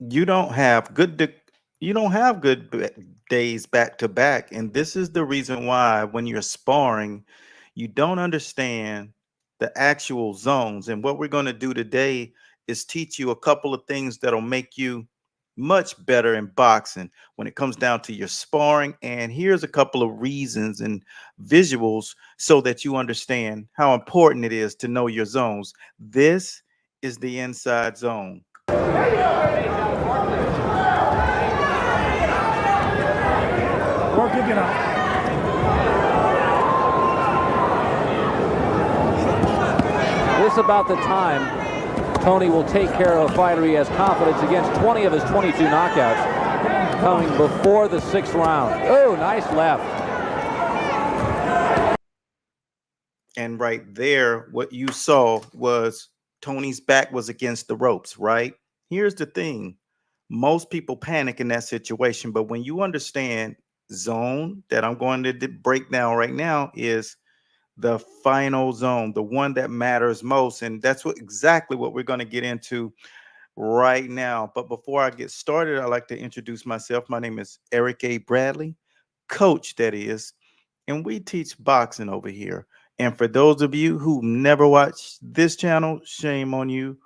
you don't have you don't have days back to back, and this is the reason why when you're sparring you don't understand the actual zones. And what we're going to do today is teach you a couple of things that'll make you much better in boxing when it comes down to your sparring. And here's a couple of reasons and visuals so that you understand how important it is to know your zones. This is the inside zone. Work it out. This about the time Tony will take care of a fighter he has confidence against. 20 of his 22 knockouts coming before the 6th round. Oh, nice left. And right there, what you saw was Tony's back was against the ropes, right? Here's the thing. Most people panic in that situation, but when you understand zone that I'm going to break down right now is the final zone, the one that matters most. And that's exactly what we're going to get into right now. But before I get started, I'd like to introduce myself. My name is Eric A. Bradley, coach, that is, and we teach boxing over here. And for those of you who never watched this channel, shame on you.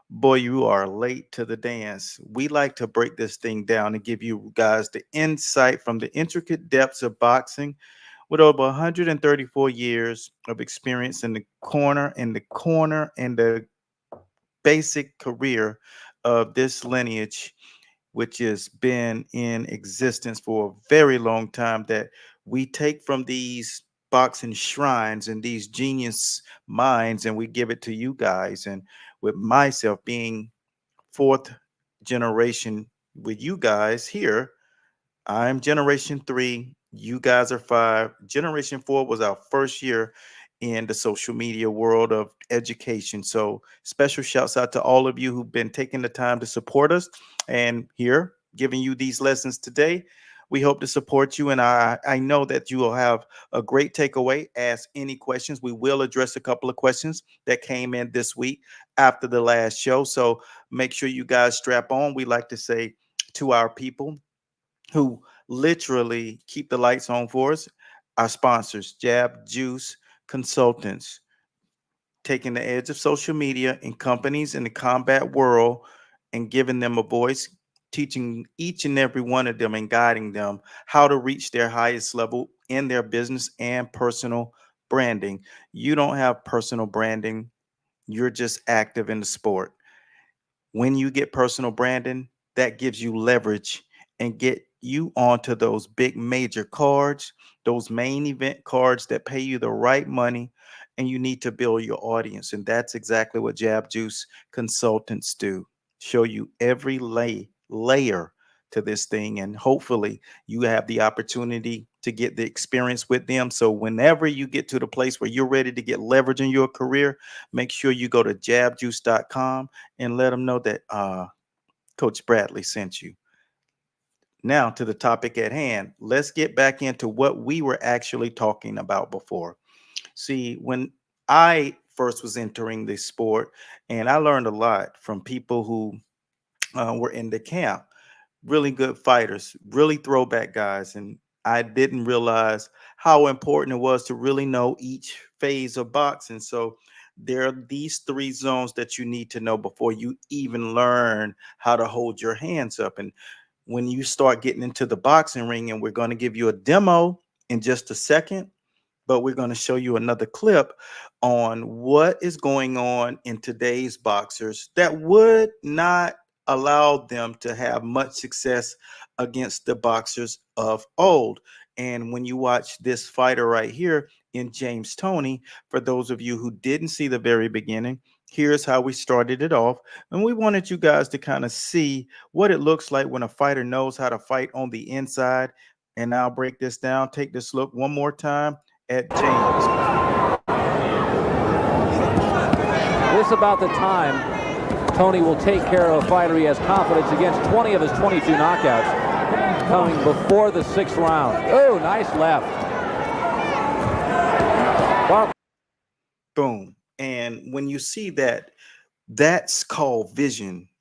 Boy, you are late to the dance. We like to break this thing down and give you guys the insight from the intricate depths of boxing. With over 134 years of experience in the basic career of this lineage, which has been in existence for a very long time, that we take from these boxing shrines and these genius minds and we give it to you guys. And with myself being fourth generation with you guys here, I'm generation 3. You guys are 5. Generation 4 was our first year in the social media world of education. So special shouts out to all of you who've been taking the time to support us and here giving you these lessons today. We hope to support you, and I know that you will have a great takeaway. Ask any questions. We will address a couple of questions that came in this week after the last show. So make sure you guys strap on. We like to say to our people who literally keep the lights on for us, our sponsors, Jab Juice Consultants, taking the edge of social media and companies in the combat world and giving them a voice, teaching each and every one of them and guiding them how to reach their highest level in their business and personal branding. You don't have personal branding, you're just active in the sport. When you get personal branding, that gives you leverage and get you onto those big major cards, those main event cards that pay you the right money, and you need to build your audience. And that's exactly what Jab Juice Consultants do. Show you every layer to this thing, and hopefully you have the opportunity to get the experience with them. So whenever you get to the place where you're ready to get leverage in your career, make sure you go to jabjuice.com and let them know that Coach Bradley sent you. Now to the topic at hand. Let's get back into what we were actually talking about before. See, when I first was entering this sport, and I learned a lot from people who were in the camp, really good fighters, really throwback guys. And I didn't realize how important it was to really know each phase of boxing. So there are these 3 zones that you need to know before you even learn how to hold your hands up. And when you start getting into the boxing ring, and we're going to give you a demo in just a second, but we're going to show you another clip on what is going on in today's boxers that would not allow them to have much success against the boxers of old. And when you watch this fighter right here in James Toney, for those of you who didn't see the very beginning, here's how we started it off. And we wanted you guys to kind of see what it looks like when a fighter knows how to fight on the inside. And I'll break this down. Take this look one more time at James. This about the time Tony will take care of a fighter he has confidence against. 20 of his 22 knockouts coming before the 6th round. Oh, nice left. Boom. And when you see that, that's called vision.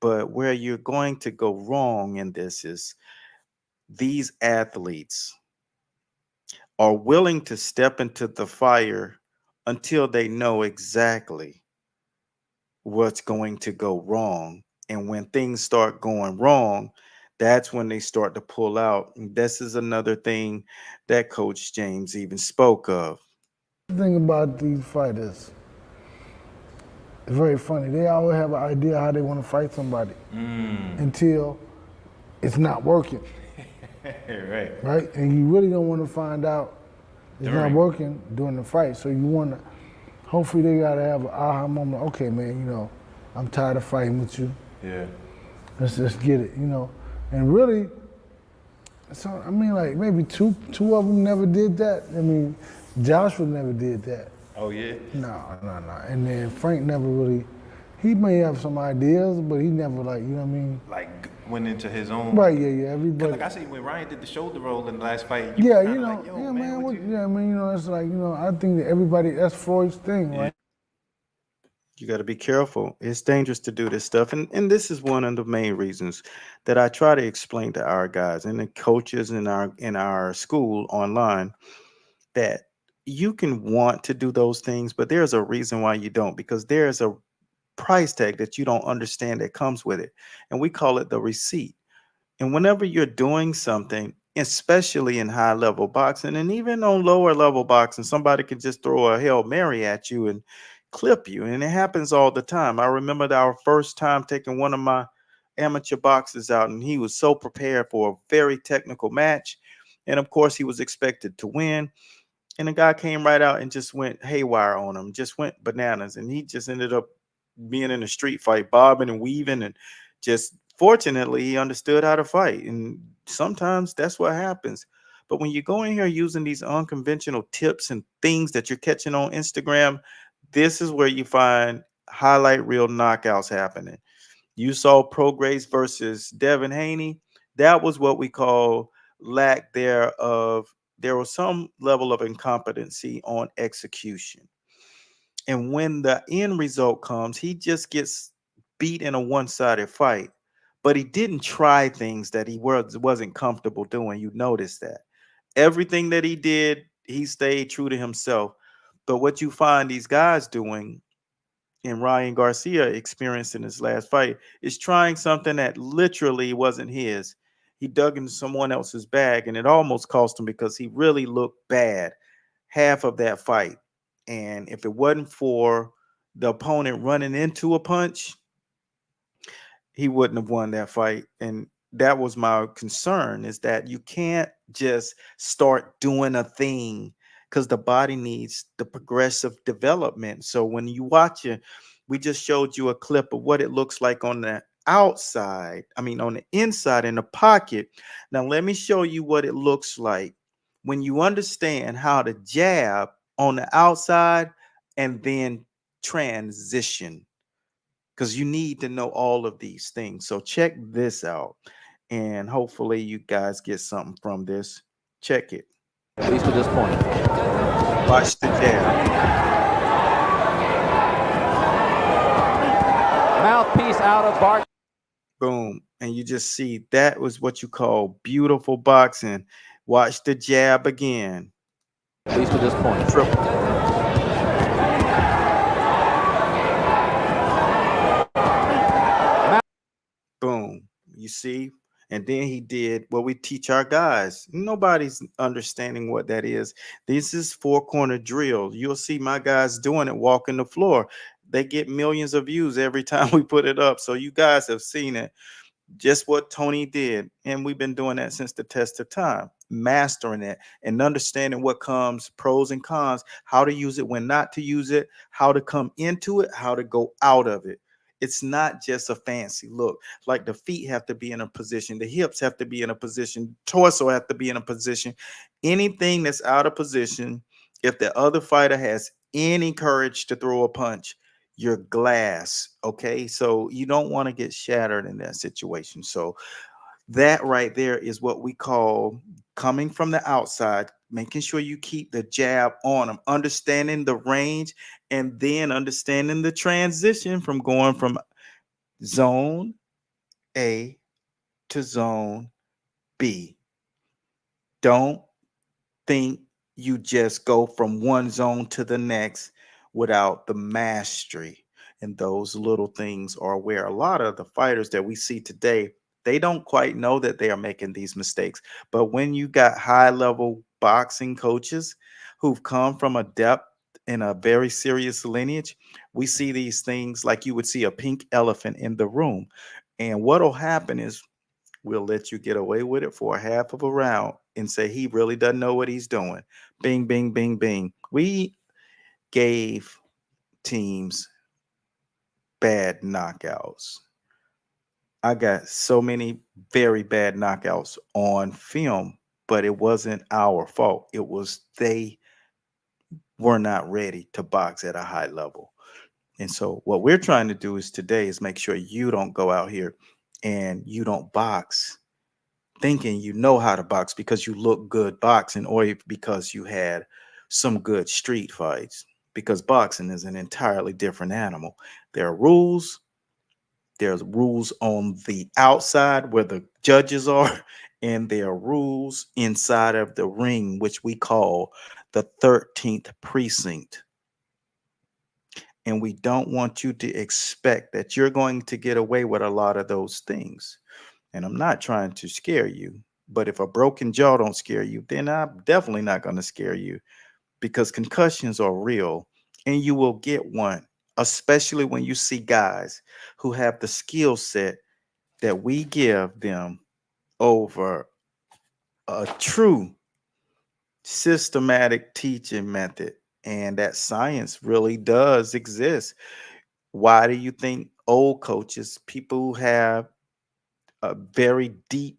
But where you're going to go wrong in this is these athletes are willing to step into the fire until they know exactly what's going to go wrong. And when things start going wrong, that's when they start to pull out. And this is another thing that Coach James even spoke of. The thing about these fighters, it's very funny. They always have an idea how they want to fight somebody until it's not working, Right. right? And you really don't want to find out it's not working during the fight. So you want to, hopefully they got to have an aha moment. Okay, man, you know, I'm tired of fighting with you. Yeah. Let's just get it, you know. And really, so I mean, like maybe two of them never did that. I mean, Joshua never did that. Oh yeah. No. And then Frank never really. He may have some ideas, but he never like, you know what I mean? Like went into his own. Right, yeah. Everybody. Like I see when Ryan did the shoulder roll in the last fight. Yeah, kinda you know, like, yo, yeah, man. what you... Yeah, I mean, you know, it's like, you know, I think that everybody, that's Freud's thing, right? You got to be careful. It's dangerous to do this stuff. And this is one of the main reasons that I try to explain to our guys and the coaches in our school online that you can want to do those things, but there's a reason why you don't, because there's a price tag that you don't understand that comes with it. And we call it the receipt. And whenever you're doing something, especially in high level boxing and even on lower level boxing, somebody can just throw a Hail Mary at you and clip you. And it happens all the time. I remember our first time taking one of my amateur boxers out, and he was so prepared for a very technical match. And of course, he was expected to win. And the guy came right out and just went haywire on him, just went bananas. And he just ended up being in a street fight, bobbing and weaving. And just fortunately, he understood how to fight. And sometimes that's what happens. But when you go in here using these unconventional tips and things that you're catching on Instagram, this is where you find highlight reel knockouts happening. You saw Prograis versus Devin Haney. That was what we call lack thereof. There was some level of incompetency on execution. And when the end result comes, he just gets beat in a one-sided fight. But he didn't try things that he wasn't comfortable doing. You notice that. Everything that he did, he stayed true to himself. But what you find these guys doing, and Ryan Garcia experienced in his last fight, is trying something that literally wasn't his. He dug into someone else's bag, and it almost cost him because he really looked bad half of that fight. And if it wasn't for the opponent running into a punch, he wouldn't have won that fight. And that was my concern, is that you can't just start doing a thing, because the body needs the progressive development. So when you watch it, we just showed you a clip of what it looks like on the outside. I mean, on the inside in the pocket. Now, let me show you what it looks like when you understand how to jab on the outside and then transition, because you need to know all of these things. So check this out, and hopefully you guys get something from this. Check it. At least to this point. Watch the jab. Mouthpiece out of Bart. Boom. And you just see that was what you call beautiful boxing. Watch the jab again. At least to this point. Triple. Boom. You see? And then he did what we teach our guys. Nobody's understanding what that is. This is four-corner drill. You'll see my guys doing it, walking the floor. They get millions of views every time we put it up. So you guys have seen it. Just what Tony did. And we've been doing that since the test of time, mastering it and understanding what comes, pros and cons, how to use it, when not to use it, how to come into it, how to go out of it. It's not just a fancy look. Like the feet have to be in a position, the hips have to be in a position, torso have to be in a position. Anything that's out of position, if the other fighter has any courage to throw a punch, you're glass. Okay, so you don't want to get shattered in that situation. So that right there is what we call coming from the outside, making sure you keep the jab on them, understanding the range, and then understanding the transition from going from zone A to zone B. Don't think you just go from one zone to the next without the mastery. And those little things are where a lot of the fighters that we see today, they don't quite know that they are making these mistakes. But when you got high level boxing coaches who've come from a depth in a very serious lineage, we see these things like you would see a pink elephant in the room. And what'll happen is we'll let you get away with it for a half of a round and say he really doesn't know what he's doing. Bing, bing, bing, bing. We gave teams bad knockouts. I got so many very bad knockouts on film, but it wasn't our fault. It was they were not ready to box at a high level. And so what we're trying to do is today is make sure you don't go out here and you don't box thinking you know how to box because you look good boxing or because you had some good street fights, because boxing is an entirely different animal. There are rules. There's rules on the outside where the judges are, and there are rules inside of the ring, which we call the 13th precinct. And we don't want you to expect that you're going to get away with a lot of those things. And I'm not trying to scare you, but if a broken jaw don't scare you, then I'm definitely not going to scare you, because concussions are real and you will get one, especially when you see guys who have the skill set that we give them over a true systematic teaching method. And that science really does exist. Why do you think old coaches, people who have a very deep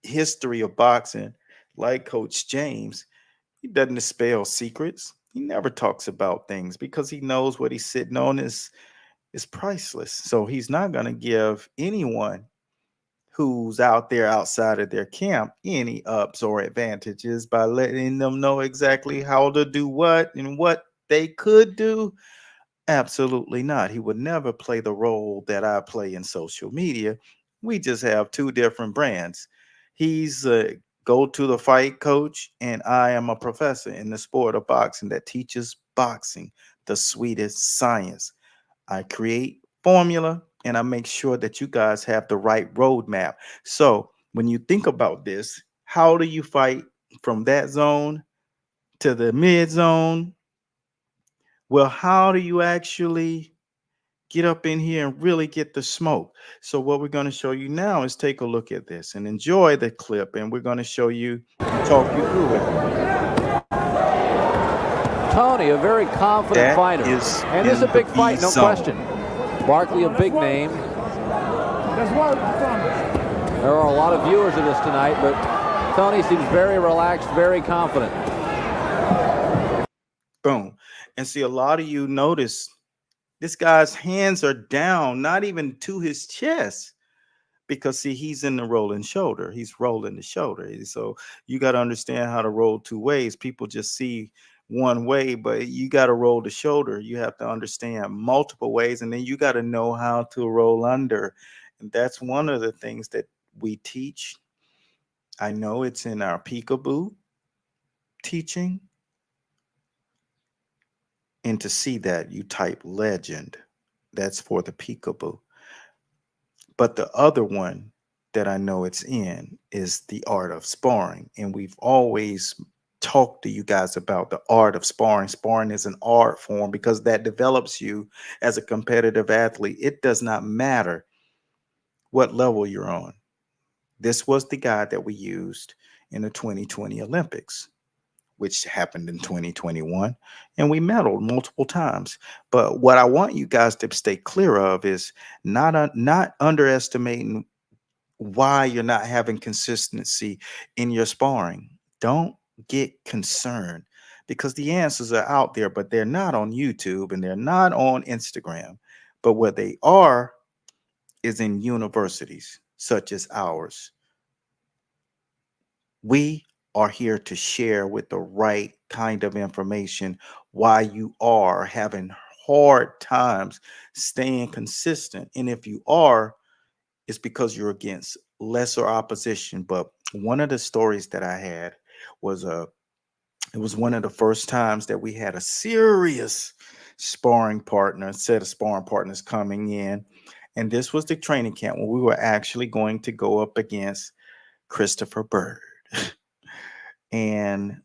history of boxing, like Coach James, he doesn't dispel secrets. He never talks about things because he knows what he's sitting on is priceless. So he's not going to give anyone who's out there outside of their camp any ups or advantages by letting them know exactly how to do what and what they could do. Absolutely not. He would never play the role that I play in social media. We just have two different brands. He's a go to the fight coach, and I am a professor in the sport of boxing that teaches boxing, the sweetest science. I create formula and I make sure that you guys have the right roadmap. So when you think about this, how do you fight from that zone to the mid zone? Well, how do you actually get up in here and really get the smoke? So what we're going to show you now is take a look at this and enjoy the clip, and we're going to show you, talk you through it. Tony, a very confident That fighter. is And this is a in big the fight, no zone. question. Barkley, a big name. There are a lot of viewers of this tonight, but Tony seems very relaxed, very confident. Boom. And see, a lot of you notice this guy's hands are down, not even to his chest, because see, he's in the rolling shoulder. He's rolling the shoulder. So you got to understand how to roll two ways. People just see one way, but you got to roll the shoulder. You have to understand multiple ways, and then you got to know how to roll under. And that's one of the things that we teach. I know it's in our peekaboo teaching. And to see that, you type legend. That's for the peekaboo. But the other one that I know it's in is the art of sparring. And we've always talked to you guys about the art of sparring. Sparring is an art form because that develops you as a competitive athlete. It does not matter what level you're on. This was the guide that we used in the 2020 Olympics, which happened in 2021, and we medaled multiple times. But what I want you guys to stay clear of is not underestimating why you're not having consistency in your sparring. Don't get concerned, because the answers are out there, but they're not on YouTube and they're not on Instagram. But what they are is in universities such as ours. We are here to share with the right kind of information why you are having hard times staying consistent. And if you are, it's because you're against lesser opposition. But one of the stories that I had was it was one of the first times that we had a serious sparring partner, set of sparring partners coming in. And this was the training camp when we were actually going to go up against Christopher Bird. And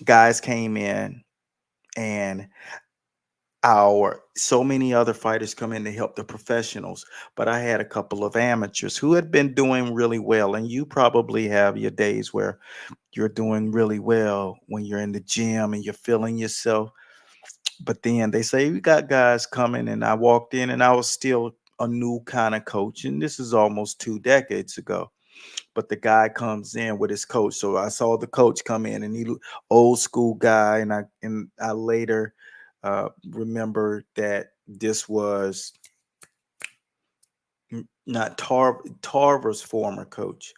guys came in, and our so many other fighters come in to help the professionals, but I had a couple of amateurs who had been doing really well. And you probably have your days where you're doing really well when you're in the gym and you're feeling yourself. But then they say, we got guys coming. And I walked in and I was still a new kind of coach. And this is almost 2 decades ago. But the guy comes in with his coach. So I saw the coach come in, and he old school guy. And I later remember that this was not Tarver's former coach,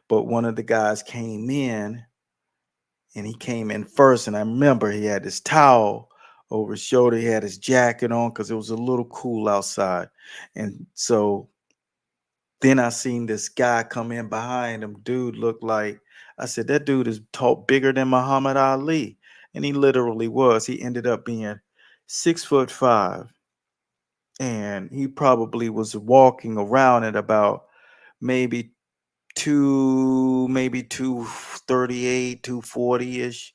but one of the guys came in, and he came in first. And I remember he had his towel over his shoulder. He had his jacket on because it was a little cool outside. And so then I seen this guy come in behind him. Dude looked like, I said, that dude is bigger than Muhammad Ali. And he literally was. He ended up being 6'5". And he probably was walking around at about maybe maybe 238, 240-ish,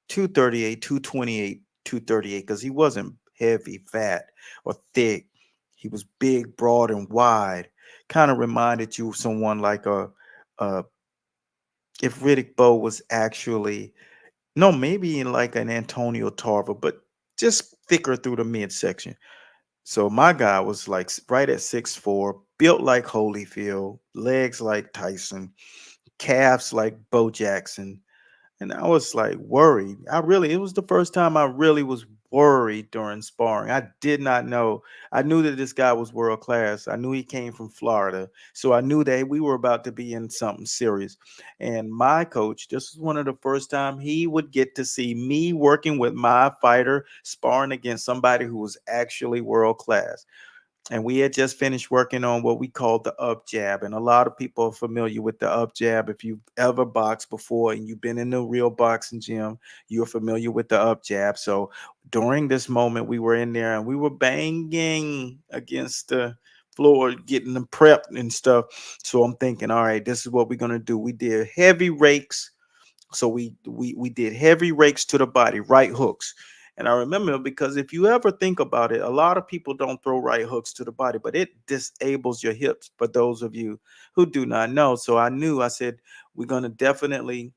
238, 228, 238, because he wasn't heavy, fat, or thick. He was big, broad, and wide. Kind of reminded you of someone like a if Riddick Bowe was actually, no, maybe in like an Antonio Tarver, but just thicker through the midsection. So my guy was like right at 6'4", built like Holyfield, legs like Tyson, calves like Bo Jackson. And I was like worried. It was the first time I really was worried during sparring. I did not know. I knew that this guy was world class. I knew he came from Florida. So I knew that we were about to be in something serious. And my coach, this was one of the first time he would get to see me working with my fighter, sparring against somebody who was actually world class. And we had just finished working on what we called the up jab. And a lot of people are familiar with the up jab. If you've ever boxed before and you've been in the real boxing gym, you're familiar with the up jab. So during this moment, we were in there and we were banging against the floor, getting them prepped and stuff. So I'm thinking, all right, this is what we're going to do. We did heavy rakes. So we did heavy rakes to the body, right hooks. And I remember, because if you ever think about it, a lot of people don't throw right hooks to the body, but it disables your hips for those of you who do not know. So I knew, I said, we're going to definitely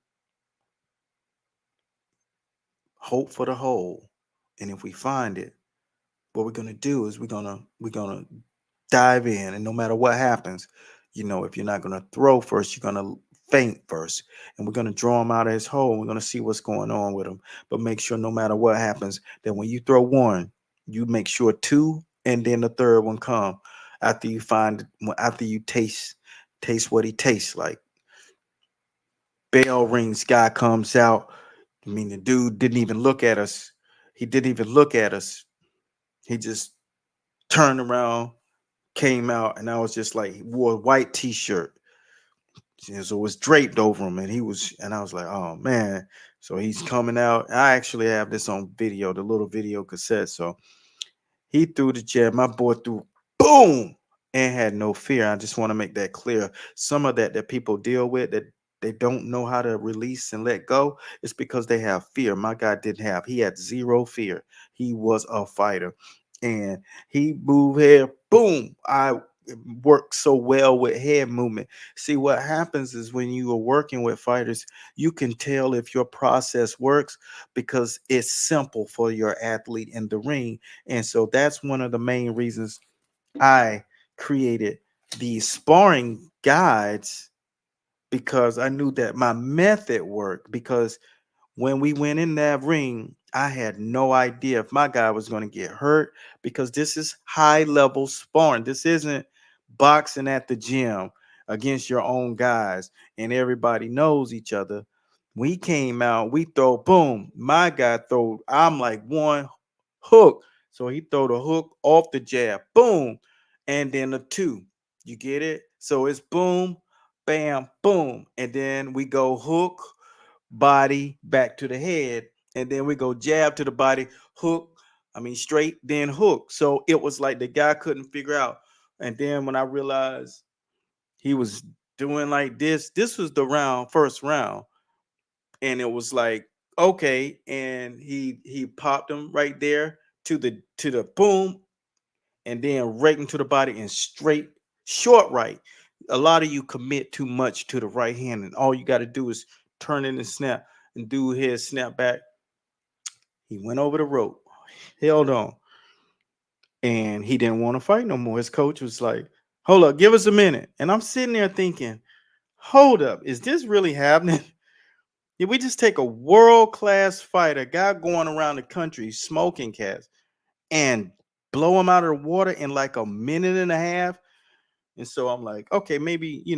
hope for the hole. And if we find it, what we're going to do is we're going to dive in. And no matter what happens, if you're not going to throw first, you're going to feint first. And we're going to draw him out of his hole. And we're going to see what's going on with him. But make sure no matter what happens, that when you throw one, you make sure two, and then the third one come after after you taste what he tastes like. Bell rings, guy comes out. I mean, the dude didn't even look at us. He didn't even look at us. He just turned around, came out, and I was just like, he wore a white t-shirt. So it was draped over him, and I was like, oh man. So he's coming out. I actually have this on video, the little video cassette. So he threw the jab. My boy threw boom and had no fear. I just want to make that clear. Some of that people deal with, that they don't know how to release and let go, it's because they have fear. My guy didn't have. He had zero fear. He was a fighter. And he moved here, boom. I worked so well with head movement. See, what happens is when you are working with fighters, you can tell if your process works because it's simple for your athlete in the ring. And so that's one of the main reasons I created these sparring guides, because I knew that my method worked. Because when we went in that ring, I had no idea if my guy was going to get hurt, because this is high level sparring. This isn't boxing at the gym against your own guys and everybody knows each other. We came out, we throw, boom. My guy throw, I'm like one hook. So he throw the hook off the jab, boom, and then a two. You get it? So it's boom, bam, boom. And then we go hook, body, back to the head. And then we go jab to the body, hook, straight, then hook. So it was like the guy couldn't figure out. And then when I realized he was doing like this was the first round. And it was like, okay. And he popped him right there to the boom, and then right into the body and straight short right. A lot of you commit too much to the right hand, and all you got to do is turn in and snap and do his snap back. He went over the rope, held on, and he didn't want to fight no more. His coach was like, hold up, give us a minute. And I'm sitting there thinking, hold up, is this really happening? Did we just take a world-class fighter, guy going around the country smoking cats, and blow him out of the water in like a minute and a half? And so I'm like, okay, maybe he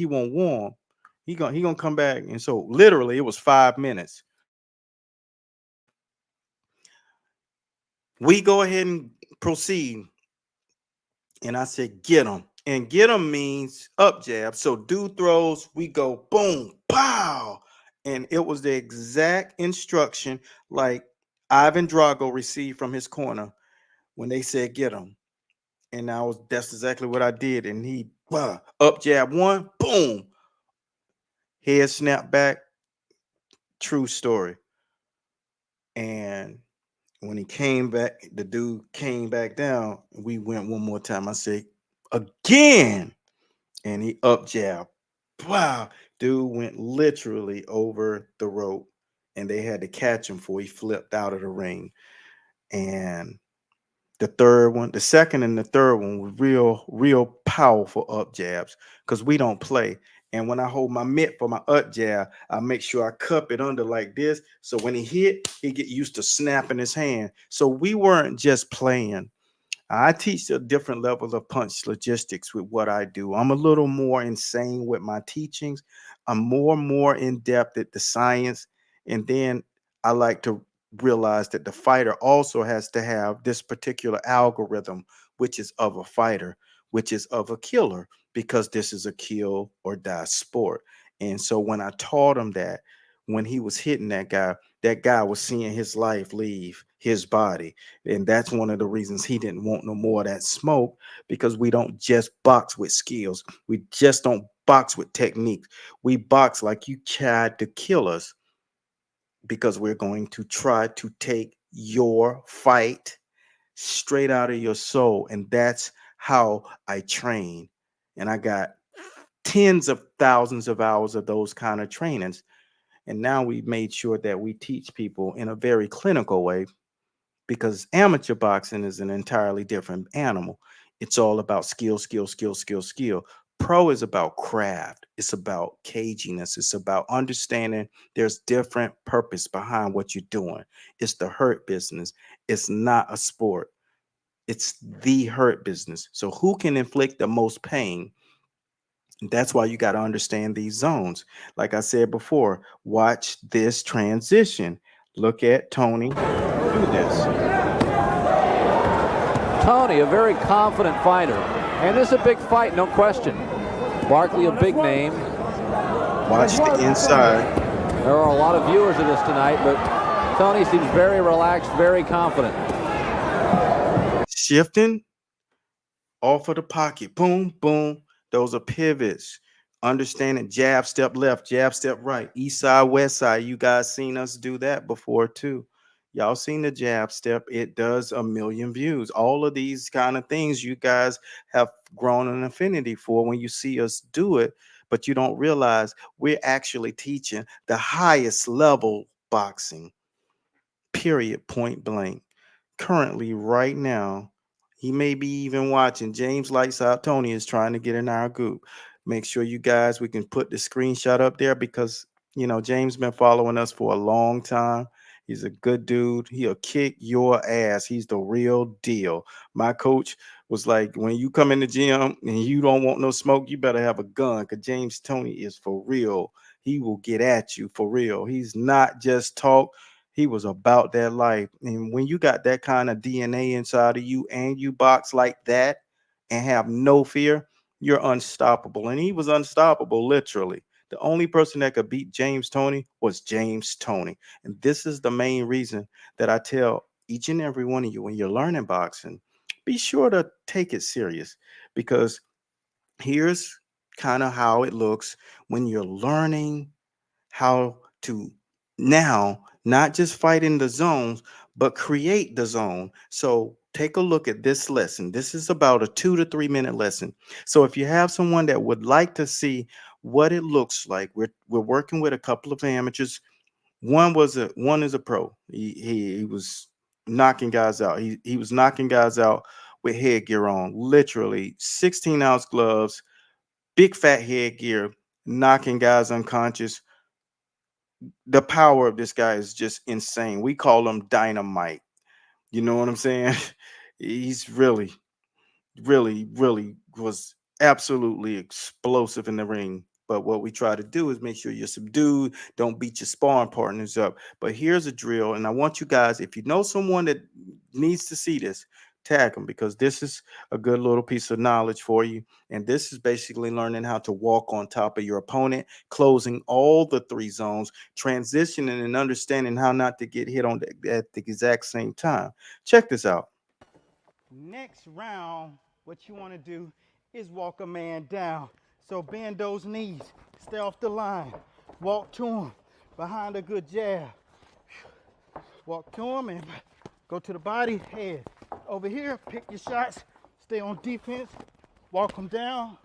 won't warm. He gonna come back. And so literally it was 5 minutes. We go ahead and proceed. And I said, get him. And get him means up jab. So dude throws, we go boom, pow. And it was the exact instruction like Ivan Drago received from his corner when they said get him. And that's exactly what I did. And he up jab one, boom, head snap back. True story. And when he came back, the dude came back down. We went one more time. I said, again. And he up jab. Wow. Dude went literally over the rope. And they had to catch him before he flipped out of the ring. And the second and the third one were real powerful up jabs because we don't play. And when I hold my mitt for my up jab, I make sure I cup it under like this. So when he hit, he get used to snapping his hand. So we weren't just playing. I teach a different level of punch logistics with what I do. I'm a little more insane with my teachings. I'm more in depth at the science. And then I like to realize that the fighter also has to have this particular algorithm, which is of a fighter, which is of a killer, because this is a kill or die sport. And so when I taught him that, when he was hitting that guy was seeing his life leave his body. And that's one of the reasons he didn't want no more of that smoke, because we don't just box with skills. We just don't box with techniques. We box like you tried to kill us, because we're going to try to take your fight straight out of your soul. And that's how I train. And I got tens of thousands of hours of those kind of trainings. And now we've made sure that we teach people in a very clinical way, because amateur boxing is an entirely different animal. It's all about skill, skill, skill, skill, skill. Pro is about craft. It's about caginess. It's about understanding there's different purpose behind what you're doing. It's the hurt business. It's not a sport. It's the hurt business. So who can inflict the most pain? That's why you got to understand these zones. Like I said before, watch this transition. Look at Tony do this. Tony, a very confident fighter. And this is a big fight, no question. Barkley, a big name. Watch the inside. There are a lot of viewers of this tonight, but Tony seems very relaxed, very confident. Shifting off of the pocket. Boom, boom. Those are pivots. Understanding jab, step left, jab, step right. East side, west side. You guys seen us do that before too. Y'all seen the jab step. It does a million views. All of these kind of things you guys have grown an affinity for when you see us do it, but you don't realize we're actually teaching the highest level boxing, period, point blank. Currently, right now, he may be even watching. James Lights Out Tony is trying to get in our group. Make sure you guys, we can put the screenshot up there, because James been following us for a long time. He's a good dude. He'll kick your ass. He's the real deal. My coach was like, when you come in the gym and you don't want no smoke, you better have a gun, because James Tony is for real. He will get at you for real. He's not just talk. He was about that life. And when you got that kind of DNA inside of you and you box like that and have no fear, you're unstoppable. And he was unstoppable, literally. The only person that could beat James Toney was James Toney. And this is the main reason that I tell each and every one of you when you're learning boxing, be sure to take it serious, because here's kind of how it looks when you're learning how to now not just fight in the zones, but create the zone. So take a look at this lesson. This is about a 2 to 3 minute lesson. So if you have someone that would like to see what it looks like, we're working with a couple of amateurs. One is a pro. He was knocking guys out. He was knocking guys out with headgear on, literally 16-ounce gloves, big fat headgear, knocking guys unconscious. The power of this guy is just insane. We call him dynamite. You know what I'm saying? He's really was absolutely explosive in the ring. But what we try to do is make sure you're subdued. Don't beat your sparring partners up. But here's a drill. And I want you guys, if you know someone that needs to see this, tag them, because this is a good little piece of knowledge for you. And this is basically learning how to walk on top of your opponent, closing all the three zones, transitioning and understanding how not to get hit at the exact same time. Check this out. Next round, what you want to do is walk a man down. So bend those knees, stay off the line, walk to him behind a good jab. Walk to him and go to the body, head. Over here, pick your shots, stay on defense, walk him down.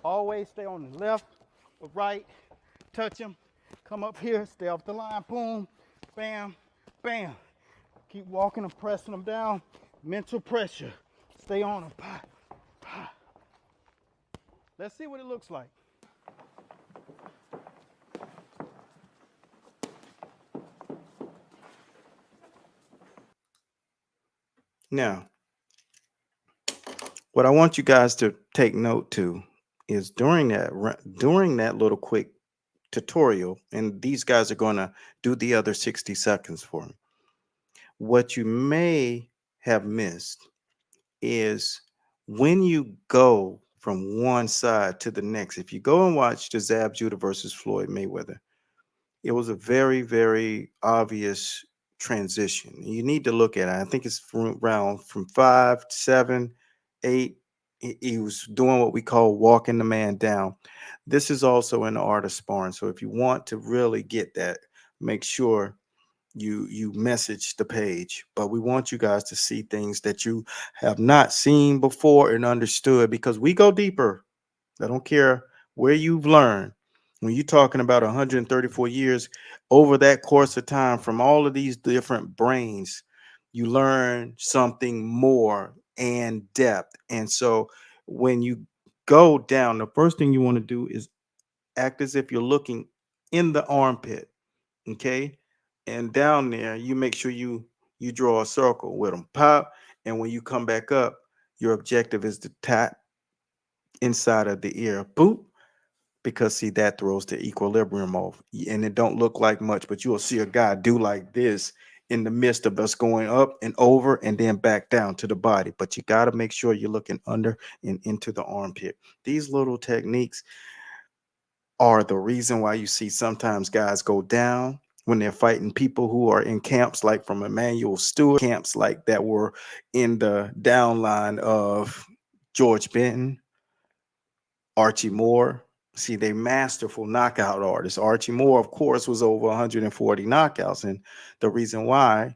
Always stay on the left or right, touch him. Come up here, stay off the line, boom, bam, bam. Keep walking and pressing them down. Mental pressure, stay on them. Let's see what it looks like. Now, what I want you guys to take note to is during that little quick tutorial, and these guys are going to do the other 60 seconds for me. What you may have missed is when you go from one side to the next. If you go and watch the Zab Judah versus Floyd Mayweather, it was a very, very obvious transition. You need to look at it. I think it's from 5, 7, 8. He was doing what we call walking the man down. This is also in the art of sparring. So if you want to really get that, make sure you message the page. But we want you guys to see things that you have not seen before and understood, because we go deeper. I don't care where you've learned. When you're talking about 134 years over that course of time, from all of these different brains, you learn something more and depth. And so when you go down, the first thing you want to do is act as if you're looking in the armpit. Okay. And down there, you make sure you draw a circle with them. Pop. And when you come back up, your objective is to tap inside of the ear. Boop. Because see, that throws the equilibrium off, and it don't look like much, but you will see a guy do like this in the midst of us going up and over and then back down to the body. But you got to make sure you're looking under and into the armpit. These little techniques are the reason why you see sometimes guys go down when they're fighting people who are in camps like from Emmanuel Stewart, camps like that were in the downline of George Benton, Archie Moore. See, they masterful knockout artists. Archie Moore, of course, was over 140 knockouts. And the reason why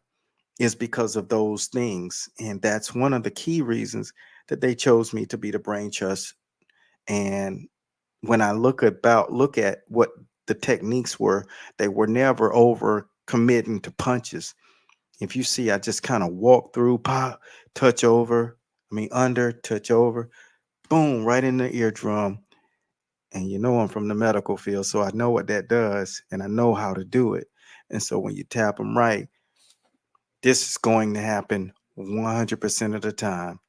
is because of those things. And that's one of the key reasons that they chose me to be the brain trust. And when I look at what the techniques were, they were never over committing to punches. If you see, I just kind of walk through, pop, touch over, under, touch over, boom, right in the eardrum. And you know I'm from the medical field, so I know what that does, and I know how to do it. And so when you tap them right, this is going to happen 100% of the time,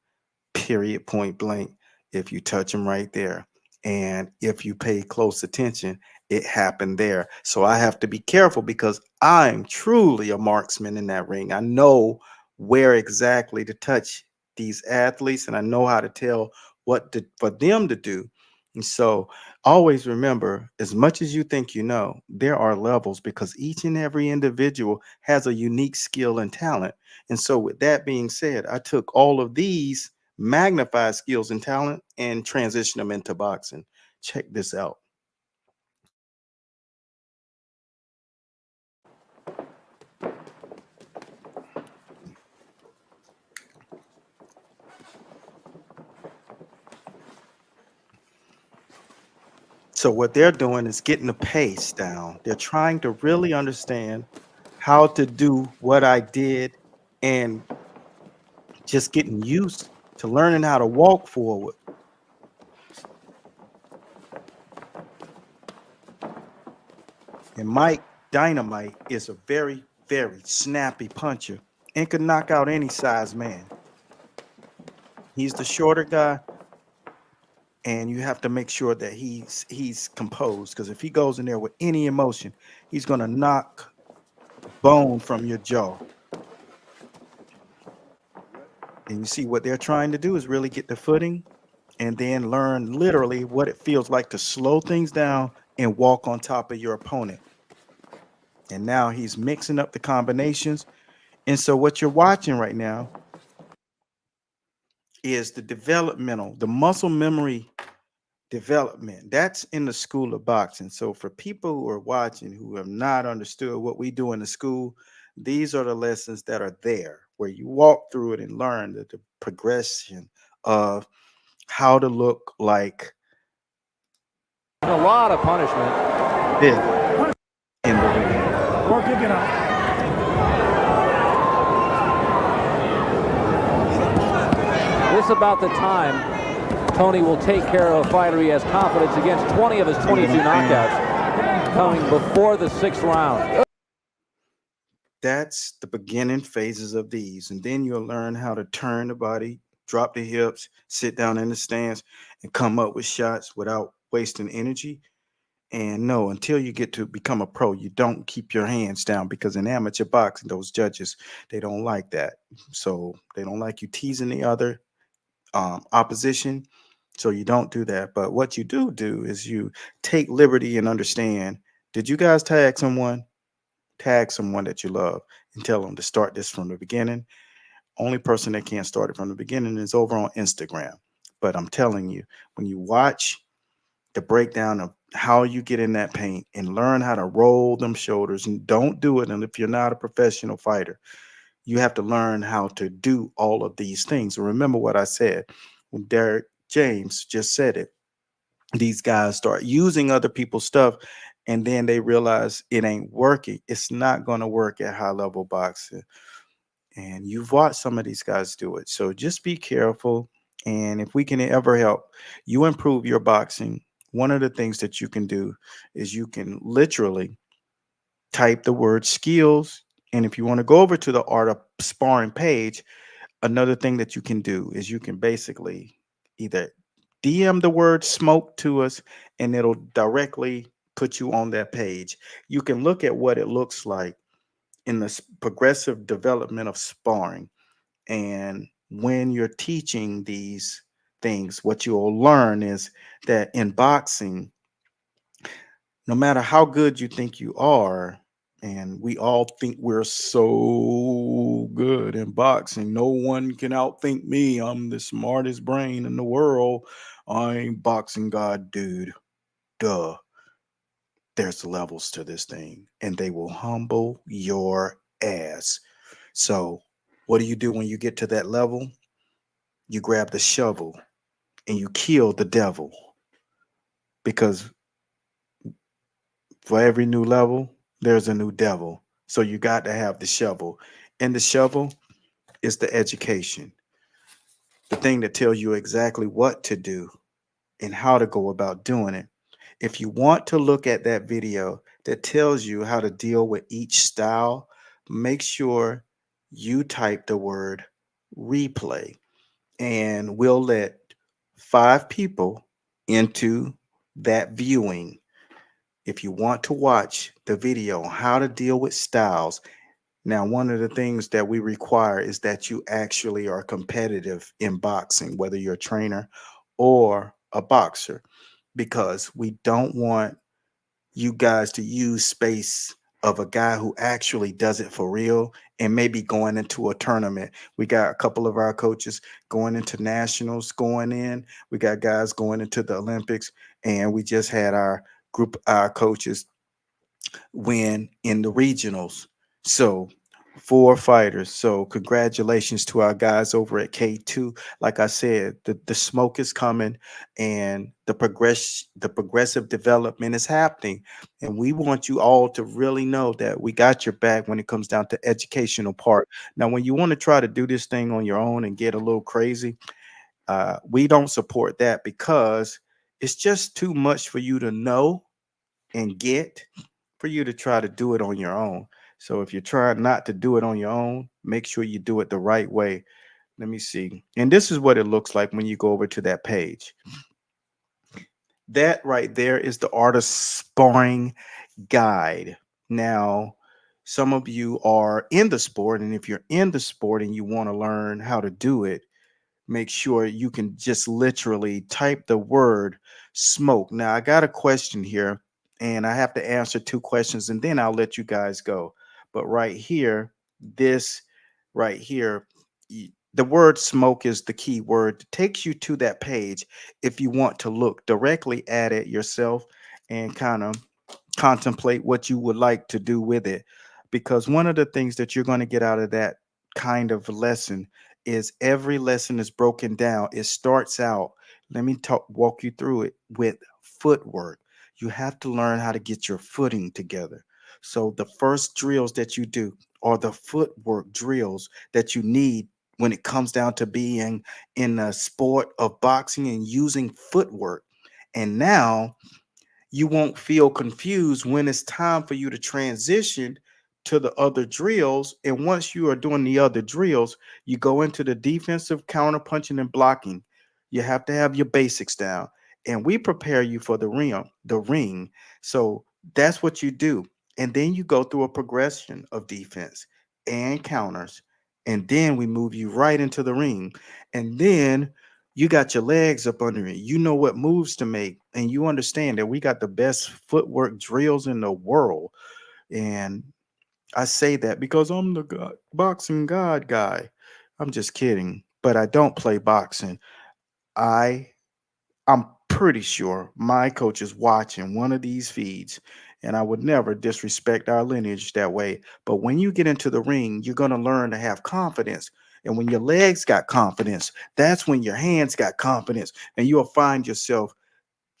period, point blank, if you touch them right there. And if you pay close attention, it happened there. So I have to be careful because I'm truly a marksman in that ring. I know where exactly to touch these athletes, and I know how to tell for them to do. And so always remember, as much as you think you know, there are levels because each and every individual has a unique skill and talent. And so with that being said, I took all of these magnified skills and talent and transitioned them into boxing. Check this out. So what they're doing is getting the pace down. They're trying to really understand how to do what I did and just getting used to learning how to walk forward. And Mike Dynamite is a very, very snappy puncher and can knock out any size man. He's the shorter guy, and you have to make sure that he's composed, because if he goes in there with any emotion, he's gonna knock bone from your jaw. And you see what they're trying to do is really get the footing and then learn literally what it feels like to slow things down and walk on top of your opponent. And now he's mixing up the combinations. And so what you're watching right now is the muscle memory development. That's in the school of boxing. So for people who are watching who have not understood what we do in the school, these are the lessons that are there where you walk through it and learn the progression of how to look like A lot of punishment. this in the ring. Work it out. This about the time Tony will take care of a fighter he has confidence against. 20 of his 22 knockouts coming before the 6th round. That's the beginning phases of these. And then you'll learn how to turn the body, drop the hips, sit down in the stance, and come up with shots without wasting energy. And no, until you get to become a pro, you don't keep your hands down, because in amateur boxing, those judges, they don't like that. So they don't like you teasing the other opposition. So you don't do that. But what you do is you take liberty and understand. Did you guys tag someone? Tag someone that you love and tell them to start this from the beginning. Only person that can't start it from the beginning is over on Instagram. But I'm telling you, when you watch the breakdown of how you get in that paint and learn how to roll them shoulders, and don't do it. And if you're not a professional fighter, you have to learn how to do all of these things. And remember what I said when Derek James just said it. These guys start using other people's stuff and then they realize it ain't working. It's not going to work at high level boxing. And you've watched some of these guys do it. So just be careful. And if we can ever help you improve your boxing, one of the things that you can do is you can literally type the word skills. And if you want to go over to the Art of Sparring page, another thing that you can do is you can basically either DM the word smoke to us and it'll directly put you on that page. You can look at what it looks like in the progressive development of sparring. And when you're teaching these things, what you'll learn is that in boxing, no matter how good you think you are, and we all think we're so good in boxing, no one can outthink me. I'm the smartest brain in the world. I'm boxing god, dude. Duh. There's levels to this thing, and they will humble your ass. So, what do you do when you get to that level? You grab the shovel and you kill the devil, because for every new level, there's a new devil. So you got to have the shovel. And the shovel is the education, the thing that tells you exactly what to do and how to go about doing it. If you want to look at that video that tells you how to deal with each style, make sure you type the word replay, and we'll let 5 people into that viewing. If you want to watch the video on how to deal with styles, Now, one of the things that we require is that you actually are competitive in boxing, whether you're a trainer or a boxer, because we don't want you guys to use space of a guy who actually does it for real and maybe going into a tournament. We got a couple of our coaches going into nationals, going in. We got guys going into the Olympics, and we just had our coaches win in the regionals. So 4 fighters. So congratulations to our guys over at K2. Like I said, the smoke is coming and the progressive development is happening. And we want you all to really know that we got your back when it comes down to educational part. Now, when you want to try to do this thing on your own and get a little crazy, we don't support that because it's just too much for you to know and get for you to try to do it on your own. So if you're trying not to do it on your own, make sure you do it the right way. Let me see. And this is what it looks like when you go over to that page. That right there is the artist sparring guide. Now, some of you are in the sport, and if you're in the sport and you want to learn how to do it, make sure you can just literally type the word smoke. Now, I got a question here, and I have to answer 2 questions, and then I'll let you guys go. But right here, this right here, the word smoke is the key word. It takes you to that page if you want to look directly at it yourself and kind of contemplate what you would like to do with it. Because one of the things that you're going to get out of that kind of lesson is every lesson is broken down. It starts out, let me walk you through it with footwork. You have to learn how to get your footing together. So the first drills that you do are the footwork drills that you need when it comes down to being in the sport of boxing and using footwork. And now you won't feel confused when it's time for you to transition to the other drills. And once you are doing the other drills, you go into the defensive counter punching and blocking. You have to have your basics down. And we prepare you for the ring. So that's what you do. And then you go through a progression of defense and counters. And then we move you right into the ring. And then you got your legs up under it. You know what moves to make, and you understand that we got the best footwork drills in the world. And I say that because I'm the boxing god guy. I'm just kidding, but I don't play boxing. I I'm pretty sure my coach is watching one of these feeds, and I would never disrespect our lineage that way. But when you get into the ring, you're going to learn to have confidence. And when your legs got confidence, that's when your hands got confidence. And you'll find yourself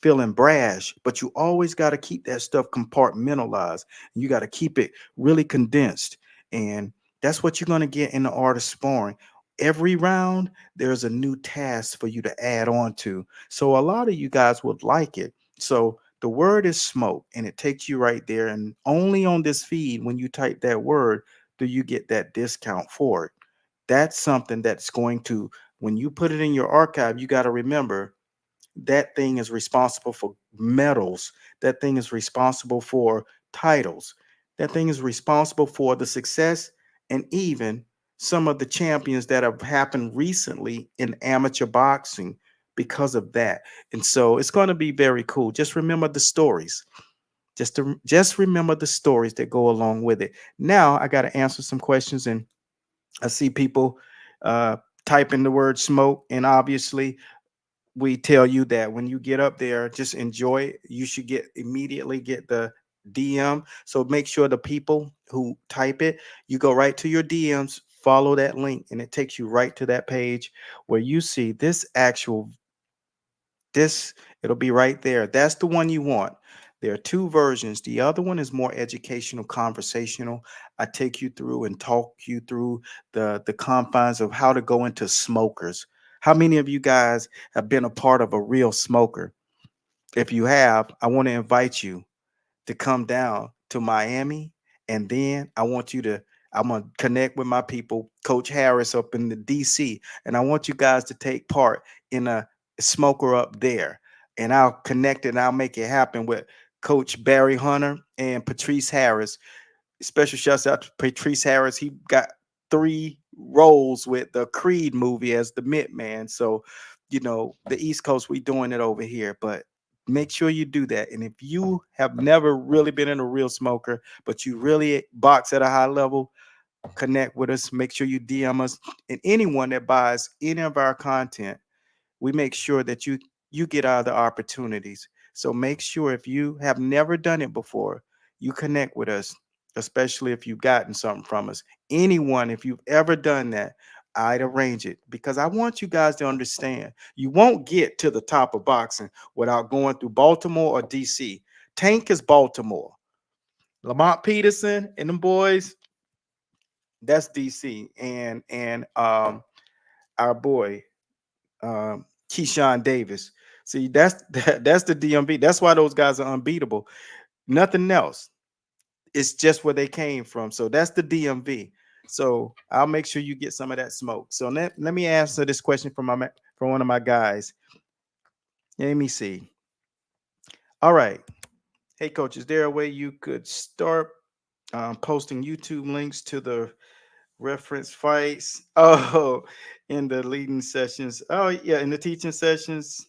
feeling brash, but you always got to keep that stuff compartmentalized. You got to keep it really condensed. And that's what you're going to get in the art of sparring. Every round, there's a new task for you to add on to. So a lot of you guys would like it. So the word is smoke, and it takes you right there. And only on this feed, when you type that word, do you get that discount for it. That's something that's going to, when you put it in your archive, you got to remember that thing is responsible for medals. That thing is responsible for titles. That thing is responsible for the success and even some of the champions that have happened recently in amateur boxing because of that. And so it's going to be very cool. Just remember the stories. Just remember the stories that go along with it. Now I got to answer some questions, and I see people uh, typing the word smoke, and obviously we tell you that when you get up there, just enjoy it. You should immediately get the DM. So make sure the people who type it, you go right to your DMs, follow that link, and it takes you right to that page where you see this, it'll be right there. That's the one you want. There are 2 versions. The other one is more educational, conversational. I take you through and talk you through the confines of how to go into smokers. How many of you guys have been a part of a real smoker? If you have, I want to invite you to come down to Miami, and then I'm gonna connect with my people, Coach Harris up in the DC, and I want you guys to take part in a smoker up there. And I'll connect it and I'll make it happen with Coach Barry Hunter and Patrice Harris. Special shouts out to Patrice Harris. He got 3 roles with the Creed movie as the Mitt Man. So, the East Coast, we doing it over here. But make sure you do that. And if you have never really been in a real smoker, but you really box at a high level, connect with us. Make sure you DM us. And anyone that buys any of our content, we make sure that you get other opportunities. So make sure, if you have never done it before, you connect with us, especially if you've gotten something from us. Anyone, if you've ever done that, I'd arrange it, because I want you guys to understand, you won't get to the top of boxing without going through Baltimore or DC. Tank is Baltimore. Lamont Peterson and them boys, that's DC. And our boy, Keyshawn Davis. See, that's the DMV. That's why those guys are unbeatable. Nothing else. It's just where they came from. So that's the DMV. So I'll make sure you get some of that smoke. So let me answer this question from one of my guys. Let me see. All right. Hey, coach, is there a way you could start posting YouTube links to the reference fights? Oh, in the leading sessions. Oh, yeah, in the teaching sessions.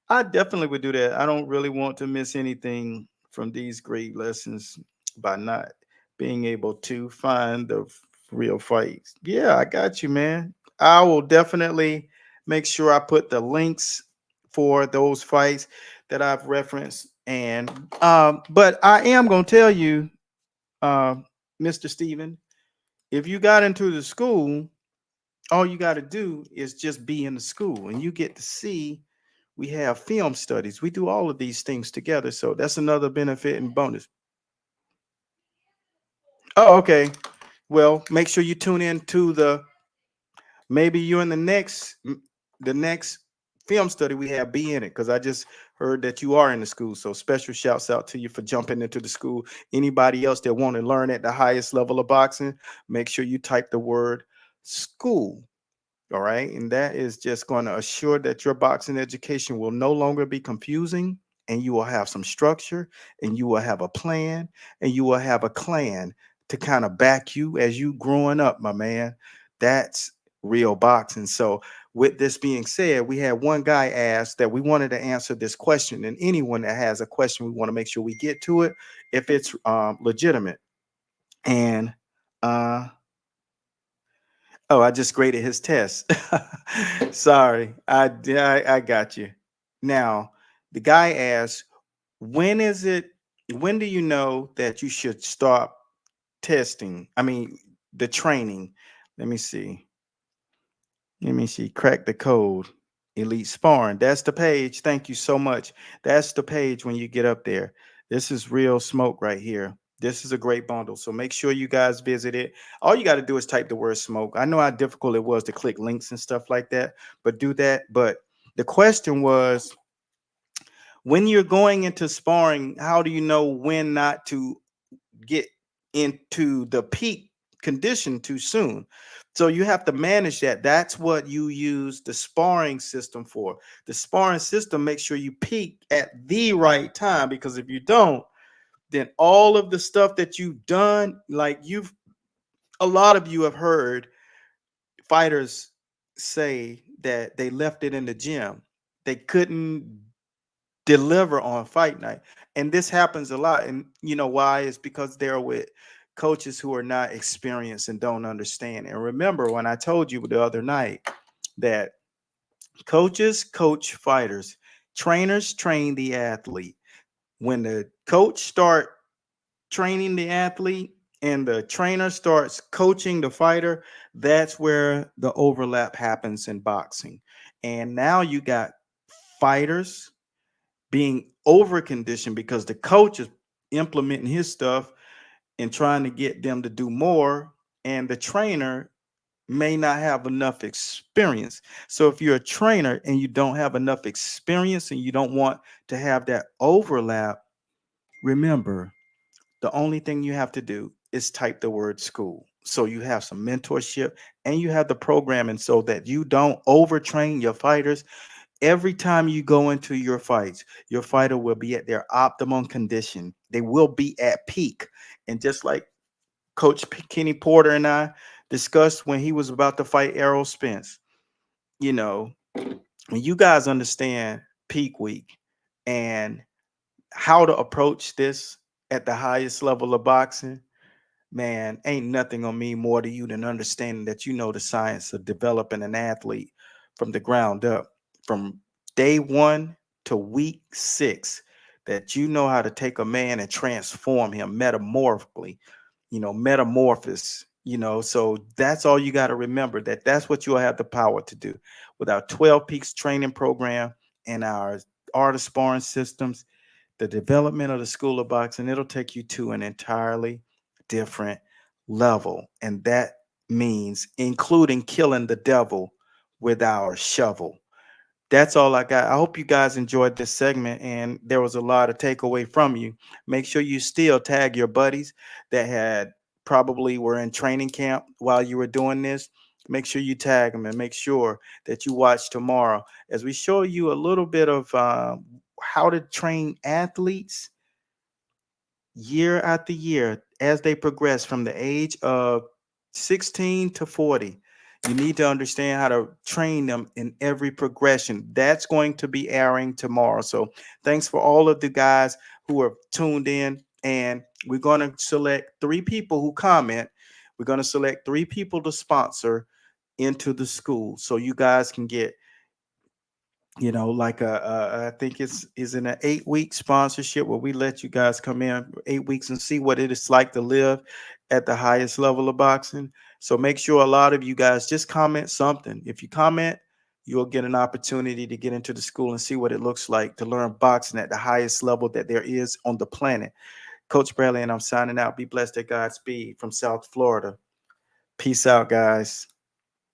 I definitely would do that. I don't really want to miss anything from these great lessons by not being able to find the real fights. Yeah, I got you, man. I will definitely make sure I put the links for those fights that I've referenced. And but I am gonna tell you, uh, Mr. Steven, if you got into the school, all you got to do is just be in the school, and you get to see. We have film studies. We do all of these things together. So that's another benefit and bonus. Oh, okay. Well, make sure you tune in to maybe you in the next film study we have, be in it, because I just heard that you are in the school. So special shouts out to you for jumping into the school. Anybody else that want to learn at the highest level of boxing, make sure you type the word school. All right. And that is just going to assure that your boxing education will no longer be confusing, and you will have some structure, and you will have a plan, and you will have a clan to kind of back you as you growing up, my man. That's real boxing. So, with this being said, we had one guy ask that we wanted to answer this question, and anyone that has a question, we want to make sure we get to it if it's legitimate. And uh, oh, I just graded his test. Sorry, I got you. Now, the guy asked, when is it? When do you know that you should stop testing? I mean, the training. Let me see. Let me see. Crack the code. Elite Sparring. That's the page. Thank you so much. That's the page when you get up there. This is real smoke right here. This is a great bundle. So make sure you guys visit it. All you got to do is type the word smoke. I know how difficult it was to click links and stuff like that, but do that. But the question was, when you're going into sparring, how do you know when not to get into the peak condition too soon? So you have to manage that. That's what you use the sparring system for. The sparring system makes sure you peak at the right time, because if you don't, then all of the stuff that you've done, like a lot of you have heard fighters say that they left it in the gym. They couldn't deliver on fight night. And this happens a lot. And you know why? It's because they're with coaches who are not experienced and don't understand. And remember when I told you the other night that coaches coach fighters, trainers train the athlete. When the coach start training the athlete and the trainer starts coaching the fighter, that's where the overlap happens in boxing. And now you got fighters being over conditioned because the coach is implementing his stuff and trying to get them to do more, and the trainer may not have enough experience. So if you're a trainer and you don't have enough experience and you don't want to have that overlap, remember, the only thing you have to do is type the word school. So you have some mentorship and you have the programming so that you don't overtrain your fighters. Every time you go into your fights, your fighter will be at their optimum condition. They will be at peak. And just like Coach Kenny Porter and I discussed when he was about to fight Errol Spence. You know, when you guys understand peak week and how to approach this at the highest level of boxing, man, ain't nothing gonna mean more to you than understanding that you know the science of developing an athlete from the ground up, from day 1 to week 6, that you know how to take a man and transform him metamorphically, metamorphosis, so that's all you got to remember, that's what you'll have the power to do with our 12 peaks training program and our art of sparring systems, the development of the school of boxing. It'll take you to an entirely different level. And that means including killing the devil with our shovel. That's all I got. I hope you guys enjoyed this segment and there was a lot of takeaway from you. Make sure you still tag your buddies that had probably were in training camp while you were doing this. Make sure you tag them and make sure that you watch tomorrow as we show you a little bit of how to train athletes year after year as they progress from the age of 16 to 40. You need to understand how to train them in every progression. That's going to be airing tomorrow. So thanks for all of the guys who are tuned in. And we're going to select 3 people who comment. We're going to select 3 people to sponsor into the school. So you guys can get, like I think is in an 8-week sponsorship where we let you guys come in 8 weeks and see what it is like to live at the highest level of boxing. So make sure a lot of you guys just comment something. If you comment, you'll get an opportunity to get into the school and see what it looks like to learn boxing at the highest level that there is on the planet. Coach Bradley, and I'm signing out. Be blessed at Godspeed from South Florida. Peace out, guys.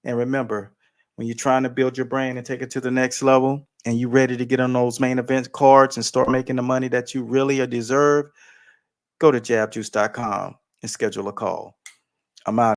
And remember, when you're trying to build your brain and take it to the next level and you're ready to get on those main event cards and start making the money that you really deserve, go to jabjuice.com and schedule a call. I'm out.